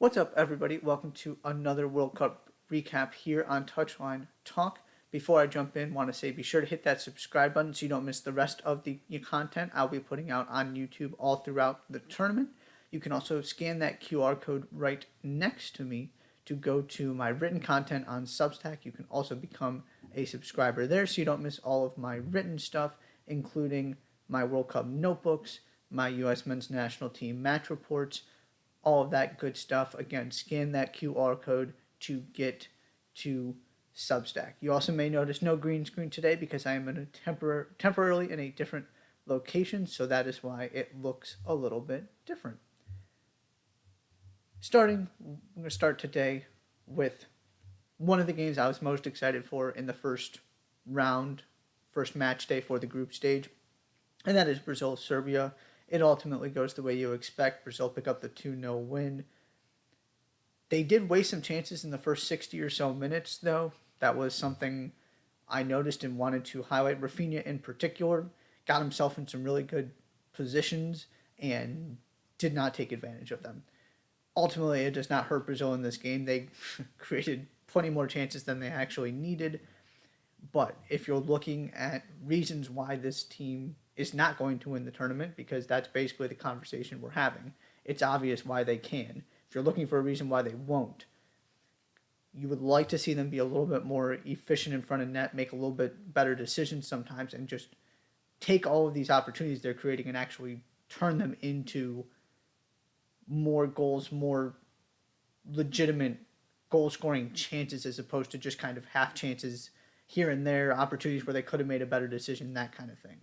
What's up, everybody? Welcome to another World Cup recap here on Touchline Talk. Before I jump in, want to say be sure to hit that subscribe button so you don't miss the rest of the content I'll be putting out on YouTube all throughout the tournament. You can also scan that QR code right next to me to go to my written content on Substack. You can also become a subscriber there so you don't miss all of my written stuff, including my World Cup notebooks, my U.S. men's national team match reports, all of that good stuff. Again, scan that QR code to get to Substack. You also may notice no green screen today because I am in a temporarily in a different location, so that is why it looks a little bit different. I'm going to start today with one of the games I was most excited for in the first round, first match day for the group stage, and that is Brazil-Serbia. It ultimately goes the way you expect. Brazil pick up the 2-0 win. They did waste some chances in the first 60 or so minutes, though. That was something I noticed and wanted to highlight. Rafinha, in particular, got himself in some really good positions and did not take advantage of them. Ultimately, it does not hurt Brazil in this game. They created plenty more chances than they actually needed. But if you're looking at reasons why this team is not going to win the tournament, because that's basically the conversation we're having, it's obvious why they can. If you're looking for a reason why they won't, you would like to see them be a little bit more efficient in front of net, make a little bit better decisions sometimes, and just take all of these opportunities they're creating and actually turn them into more goals, more legitimate goal scoring chances as opposed to just kind of half chances here and there, opportunities where they could have made a better decision, that kind of thing.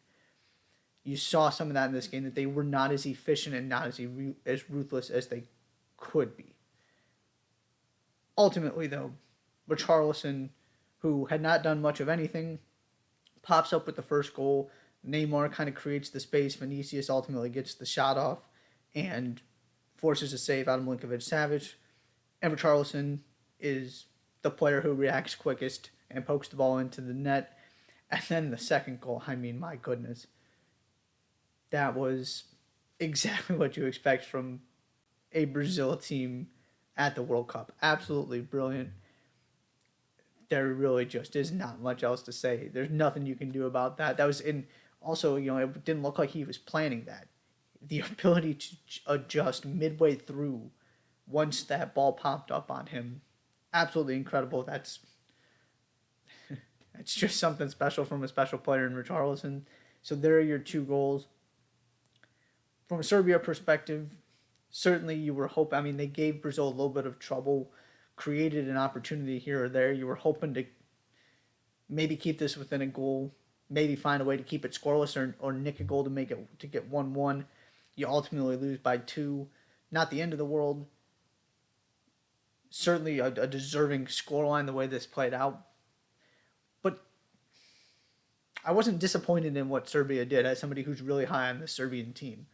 You saw some of that in this game, that they were not as efficient and not as ruthless as they could be. Ultimately, though, Richarlison, who had not done much of anything, pops up with the first goal. Neymar kind of creates the space. Vinicius ultimately gets the shot off and forces a save out of Milinkovic-Savic. And Richarlison is the player who reacts quickest and pokes the ball into the net. And then the second goal, I mean, my goodness. That was exactly what you expect from a Brazil team at the World Cup. Absolutely brilliant. There really just is not much else to say. There's nothing you can do about that. That was in also, it didn't look like he was planning that. The ability to adjust midway through once that ball popped up on him, absolutely incredible. That's just something special from a special player in Richarlison. So there are your two goals. From a Serbia perspective, certainly you were hoping, they gave Brazil a little bit of trouble, created an opportunity here or there. You were hoping to maybe keep this within a goal, maybe find a way to keep it scoreless or nick a goal to get 1-1. You ultimately lose by 2. Not the end of the world. Certainly a deserving scoreline the way this played out. But I wasn't disappointed in what Serbia did as somebody who's really high on the Serbian team.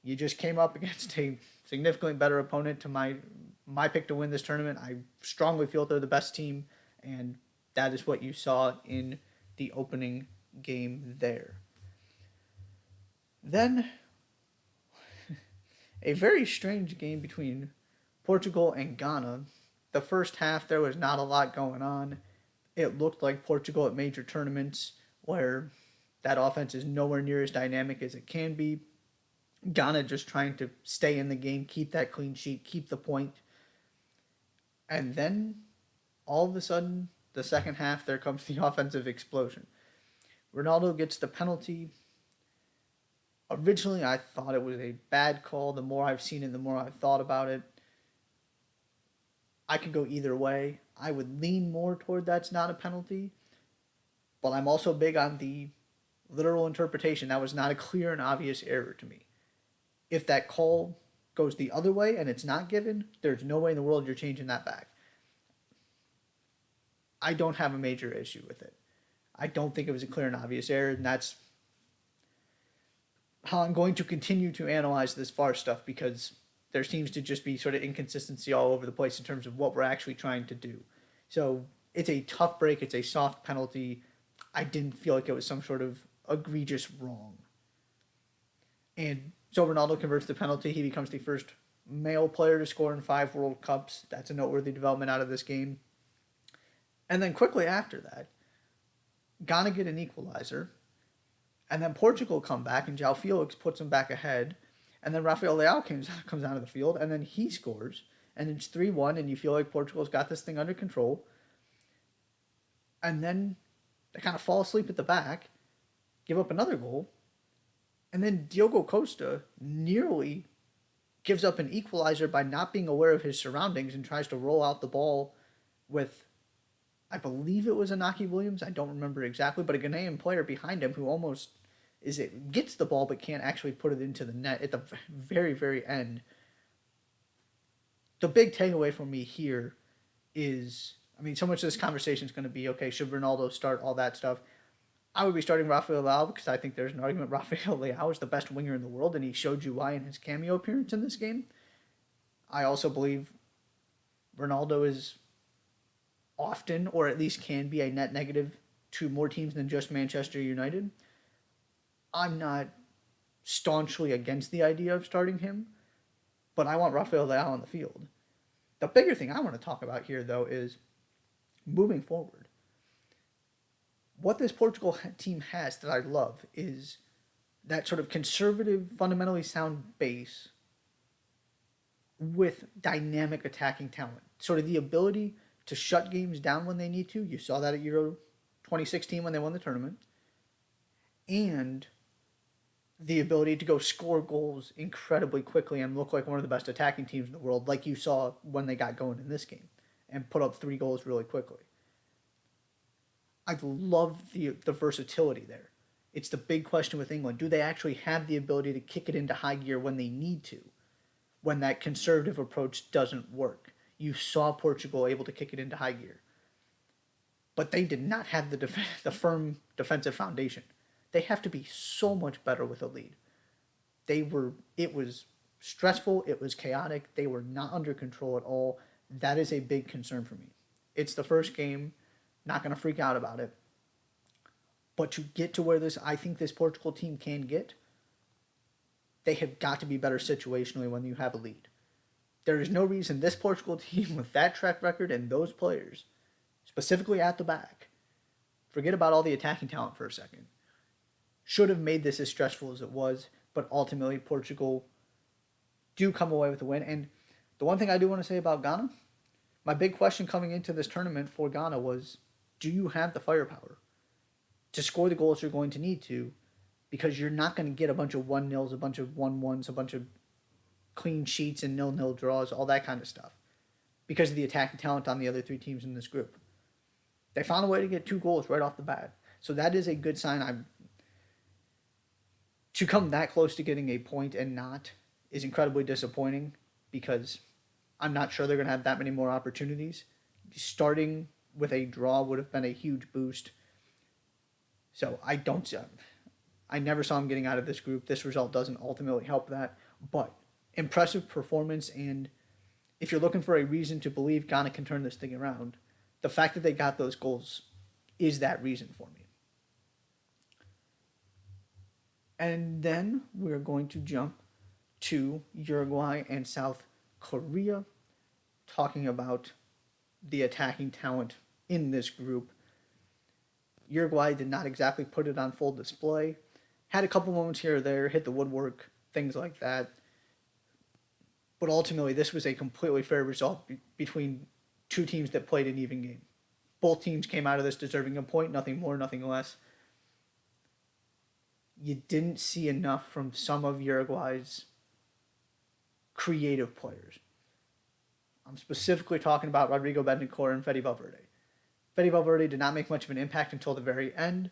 You just came up against a significantly better opponent to my pick to win this tournament. I strongly feel they're the best team, and that is what you saw in the opening game there. Then, a very strange game between Portugal and Ghana. The first half, there was not a lot going on. It looked like Portugal at major tournaments where that offense is nowhere near as dynamic as it can be. Ghana just trying to stay in the game, keep that clean sheet, keep the point. And then, all of a sudden, the second half, there comes the offensive explosion. Ronaldo gets the penalty. Originally, I thought it was a bad call. The more I've seen it, the more I've thought about it. I could go either way. I would lean more toward that's not a penalty. But I'm also big on the literal interpretation. That was not a clear and obvious error to me. If that call goes the other way and it's not given, there's no way in the world you're changing that back. I don't have a major issue with it. I don't think it was a clear and obvious error, and that's how I'm going to continue to analyze this VAR stuff, because there seems to just be sort of inconsistency all over the place in terms of what we're actually trying to do. So it's a tough break. It's a soft penalty. I didn't feel like it was some sort of egregious wrong. And so Ronaldo converts the penalty. He becomes the first male player to score in 5 World Cups. That's a noteworthy development out of this game. And then quickly after that, Ghana get an equalizer. And then Portugal come back, and João Felix puts them back ahead. And then Rafael Leao comes out of the field, and then he scores. And it's 3-1, and you feel like Portugal's got this thing under control. And then they kind of fall asleep at the back, give up another goal. And then Diogo Costa nearly gives up an equalizer by not being aware of his surroundings and tries to roll out the ball with, I believe it was Inaki Williams. I don't remember exactly, but a Ghanaian player behind him who almost gets the ball but can't actually put it into the net at the very, very end. The big takeaway for me here is, I mean, so much of this conversation is going to be, okay, should Ronaldo start, all that stuff. I would be starting Rafael Leao because I think there's an argument Rafael Leao is the best winger in the world, and he showed you why in his cameo appearance in this game. I also believe Ronaldo is often, or at least can be, a net negative to more teams than just Manchester United. I'm not staunchly against the idea of starting him, but I want Rafael Leao on the field. The bigger thing I want to talk about here, though, is moving forward. What this Portugal team has that I love is that sort of conservative, fundamentally sound base with dynamic attacking talent. Sort of the ability to shut games down when they need to. You saw that at Euro 2016 when they won the tournament. And the ability to go score goals incredibly quickly and look like one of the best attacking teams in the world, like you saw when they got going in this game, and put up 3 goals really quickly. I love the versatility there. It's the big question with England. Do they actually have the ability to kick it into high gear when they need to, when that conservative approach doesn't work? You saw Portugal able to kick it into high gear. But they did not have the firm defensive foundation. They have to be so much better with a lead. It was stressful, it was chaotic, they were not under control at all. That is a big concern for me. It's the first game. Not going to freak out about it. But to get to where I think this Portugal team can get, they have got to be better situationally when you have a lead. There is no reason this Portugal team with that track record and those players, specifically at the back, forget about all the attacking talent for a second, should have made this as stressful as it was, but ultimately Portugal do come away with a win. And the one thing I do want to say about Ghana, my big question coming into this tournament for Ghana was, do you have the firepower to score the goals you're going to need to? Because you're not going to get a bunch of 1-0s, a bunch of 1-1s, a bunch of clean sheets and 0-0 draws, all that kind of stuff, because of the attacking talent on the other 3 teams in this group. They found a way to get 2 goals right off the bat. So that is a good sign. To come that close to getting a point and not is incredibly disappointing, because I'm not sure they're going to have that many more opportunities. Starting with a draw would have been a huge boost. So I never saw them getting out of this group. This result doesn't ultimately help that, but impressive performance. And if you're looking for a reason to believe Ghana can turn this thing around, the fact that they got those goals is that reason for me. And then we're going to jump to Uruguay and South Korea, talking about the attacking talent in this group. Uruguay did not exactly put it on full display. Had a couple moments here or there, hit the woodwork, things like that. But ultimately, this was a completely fair result between 2 teams that played an even game. Both teams came out of this deserving a point, nothing more, nothing less. You didn't see enough from some of Uruguay's creative players. I'm specifically talking about Rodrigo Bentancur and Fede Valverde. Fede Valverde did not make much of an impact until the very end.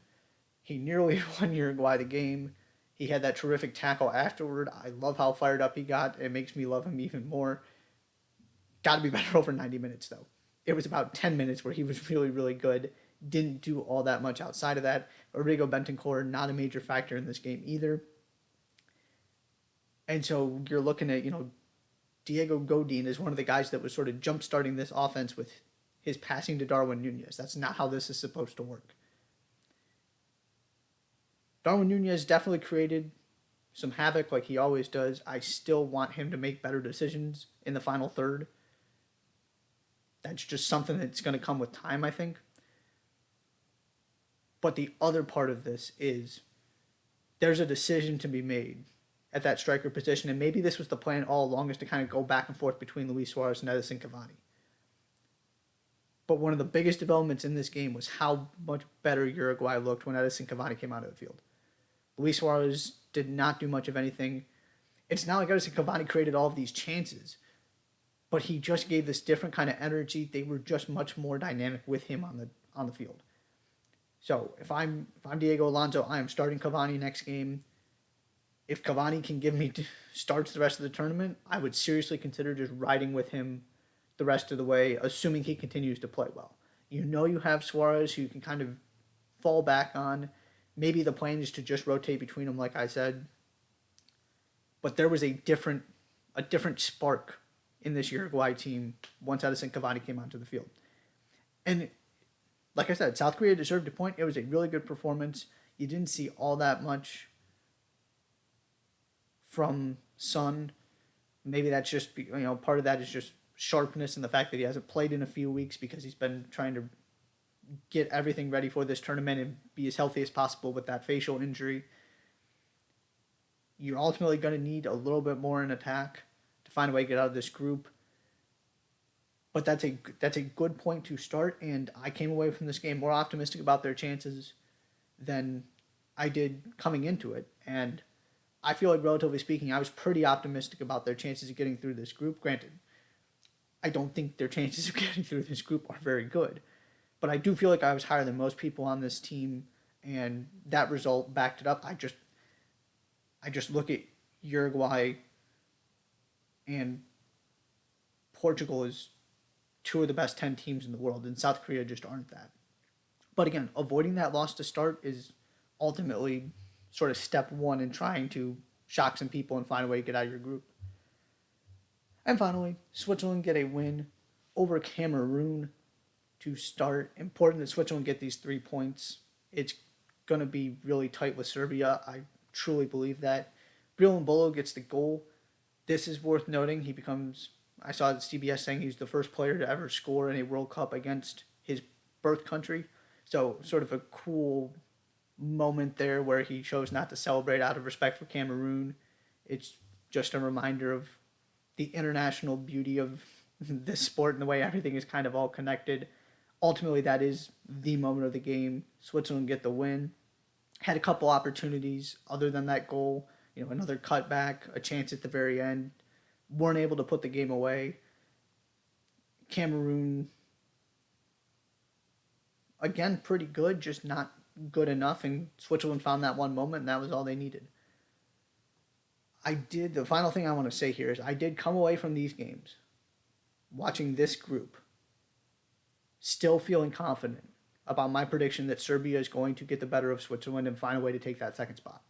He nearly won Uruguay the game. He had that terrific tackle afterward. I love how fired up he got. It makes me love him even more. Got to be better over 90 minutes, though. It was about 10 minutes where he was really, really good. Didn't do all that much outside of that. Rodrigo Bentancur, not a major factor in this game either. And so you're looking at, Diego Godin is one of the guys that was sort of jump-starting this offense with his passing to Darwin Nunez. That's not how this is supposed to work. Darwin Nunez definitely created some havoc like he always does. I still want him to make better decisions in the final third. That's just something that's going to come with time, I think. But the other part of this is there's a decision to be made at that striker position, and maybe this was the plan all along, is to kind of go back and forth between Luis Suarez and Edison Cavani. But one of the biggest developments in this game was how much better Uruguay looked when Edison Cavani came out of the field. Luis Suarez did not do much of anything. It's not like Edison Cavani created all of these chances, but he just gave this different kind of energy. They were just much more dynamic with him on the field. So if I'm Diego Alonso, I am starting Cavani next game. If Cavani can give me starts the rest of the tournament, I would seriously consider just riding with him the rest of the way, assuming he continues to play well. You know you have Suarez who you can kind of fall back on. Maybe the plan is to just rotate between them, like I said. But there was a different spark in this Uruguay team once Edison Cavani came onto the field. And like I said, South Korea deserved a point. It was a really good performance. You didn't see all that much from Son. Maybe that's just, part of that is just sharpness and the fact that he hasn't played in a few weeks because he's been trying to get everything ready for this tournament and be as healthy as possible with that facial injury. You're ultimately going to need a little bit more in attack to find a way to get out of this group. But that's a good point to start, and I came away from this game more optimistic about their chances than I did coming into it. And I feel like, relatively speaking, I was pretty optimistic about their chances of getting through this group. Granted, I don't think their chances of getting through this group are very good. But I do feel like I was higher than most people on this team, and that result backed it up. I just look at Uruguay and Portugal as two of the best 10 teams in the world, and South Korea just aren't that. But again, avoiding that loss to start is ultimately sort of step one in trying to shock some people and find a way to get out of your group. And finally, Switzerland get a win over Cameroon to start. Important that Switzerland get these 3 points. It's going to be really tight with Serbia. I truly believe that. Breel Mbolo gets the goal. This is worth noting. He becomes, I saw CBS saying he's the first player to ever score in a World Cup against his birth country. So sort of a cool moment there where he chose not to celebrate out of respect for Cameroon. It's just a reminder of the international beauty of this sport and the way everything is kind of all connected. Ultimately, that is the moment of the game. Switzerland get the win. Had a couple opportunities other than that goal. Another cutback, a chance at the very end. Weren't able to put the game away. Cameroon, again, pretty good, just not good enough. And Switzerland found that one moment, and that was all they needed. The final thing I want to say here is I did come away from these games, watching this group, still feeling confident about my prediction that Serbia is going to get the better of Switzerland and find a way to take that second spot.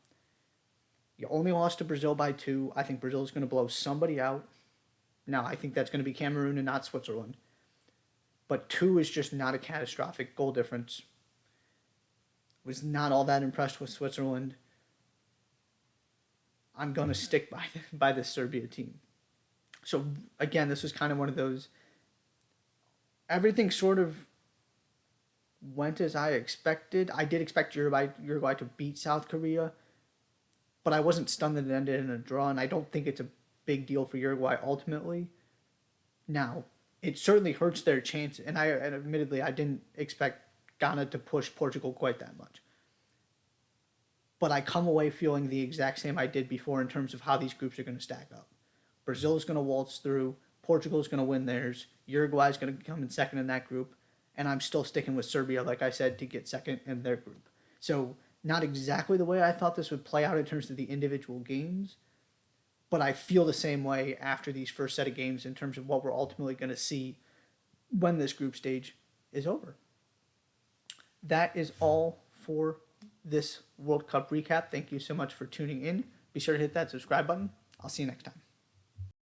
You only lost to Brazil by 2. I think Brazil is going to blow somebody out. Now, I think that's going to be Cameroon and not Switzerland. But 2 is just not a catastrophic goal difference. Was not all that impressed with Switzerland. I'm going to stick by this Serbia team. So, again, this was kind of one of those, everything sort of went as I expected. I did expect Uruguay to beat South Korea, but I wasn't stunned that it ended in a draw, and I don't think it's a big deal for Uruguay ultimately. Now, it certainly hurts their chance, and admittedly, I didn't expect Ghana to push Portugal quite that much. But I come away feeling the exact same I did before in terms of how these groups are going to stack up. Brazil is going to waltz through. Portugal is going to win theirs. Uruguay is going to come in second in that group. And I'm still sticking with Serbia, like I said, to get second in their group. So not exactly the way I thought this would play out in terms of the individual games, but I feel the same way after these first set of games in terms of what we're ultimately going to see when this group stage is over. That is all for this World Cup recap. Thank you so much for tuning in. Be sure to hit that subscribe button. I'll see you next time.